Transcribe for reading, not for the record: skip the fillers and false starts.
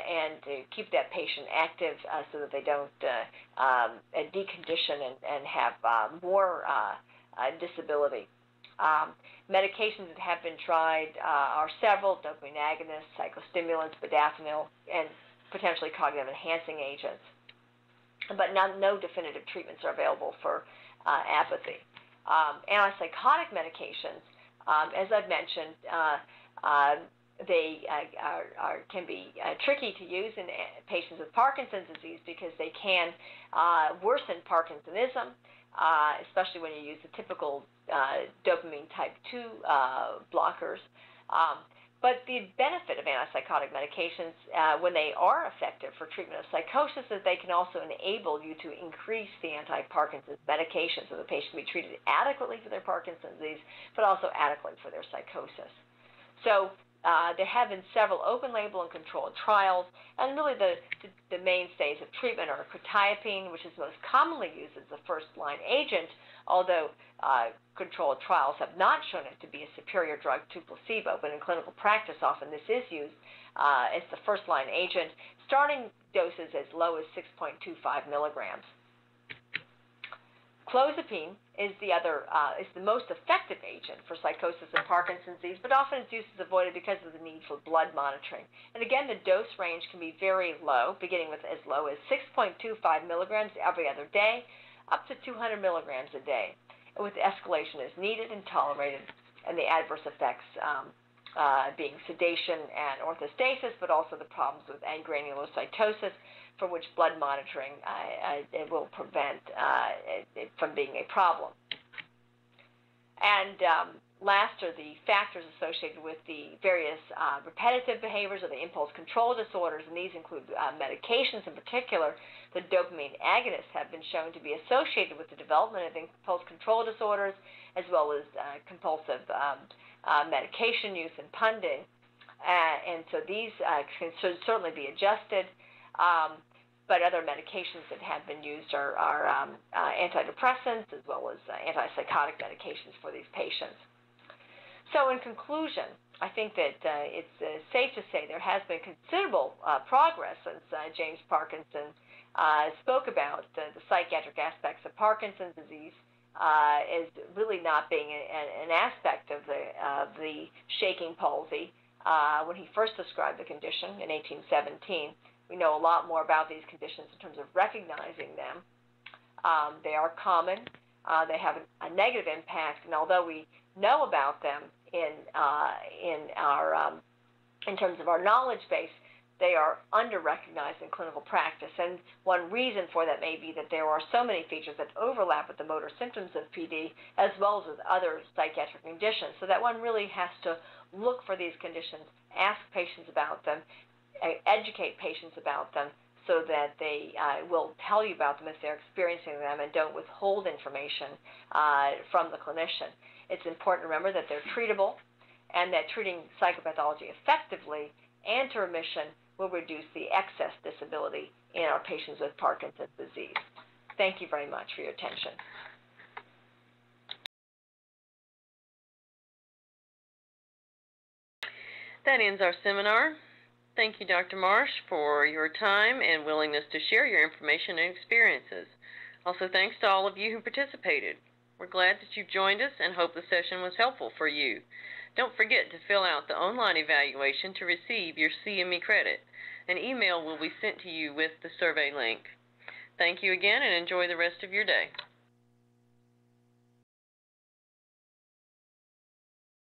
and to keep that patient active so that they don't decondition and have more disability. Medications that have been tried are several: dopamine agonists, psychostimulants, modafinil, and potentially cognitive-enhancing agents. But no definitive treatments are available for apathy. Antipsychotic medications, as I've mentioned, they can be tricky to use in patients with Parkinson's disease because they can worsen Parkinsonism, especially when you use the typical dopamine type 2 blockers. But the benefit of antipsychotic medications, when they are effective for treatment of psychosis, is they can also enable you to increase the anti-Parkinson's medication so the patient can be treated adequately for their Parkinson's disease, but also adequately for their psychosis. So there have been several open-label and controlled trials, and really the mainstays of treatment are quetiapine, which is most commonly used as the first-line agent, although controlled trials have not shown it to be a superior drug to placebo, but in clinical practice often this is used as the first-line agent, starting doses as low as 6.25 milligrams. Clozapine is the most effective agent for psychosis and Parkinson's disease, but often its use is avoided because of the need for blood monitoring. And again, the dose range can be very low, beginning with as low as 6.25 milligrams every other day, up to 200 milligrams a day, with escalation as needed and tolerated, and the adverse effects being sedation and orthostasis, but also the problems with agranulocytosis, for which blood monitoring it will prevent it from being a problem. And last are the factors associated with the various repetitive behaviors or the impulse control disorders, and these include medications in particular. The dopamine agonists have been shown to be associated with the development of impulse control disorders, as well as compulsive medication use and punding. And so these should certainly be adjusted. But other medications that have been used are antidepressants as well as antipsychotic medications for these patients. So in conclusion, I think that it's safe to say there has been considerable progress since James Parkinson spoke about the psychiatric aspects of Parkinson's disease as really not being an aspect of the shaking palsy when he first described the condition in 1817. We know a lot more about these conditions in terms of recognizing them. They are common. They have a negative impact, and although we know about them in terms of our knowledge base, they are under-recognized in clinical practice. And one reason for that may be that there are so many features that overlap with the motor symptoms of PD, as well as with other psychiatric conditions, so that one really has to look for these conditions, ask patients about them, educate patients about them, so that they will tell you about them if they're experiencing them and don't withhold information from the clinician. It's important to remember that they're treatable and that treating psychopathology effectively and to remission will reduce the excess disability in our patients with Parkinson's disease. Thank you very much for your attention. That ends our seminar. Thank you, Dr. Marsh, for your time and willingness to share your information and experiences. Also, thanks to all of you who participated. We're glad that you joined us and hope the session was helpful for you. Don't forget to fill out the online evaluation to receive your CME credit. An email will be sent to you with the survey link. Thank you again and enjoy the rest of your day.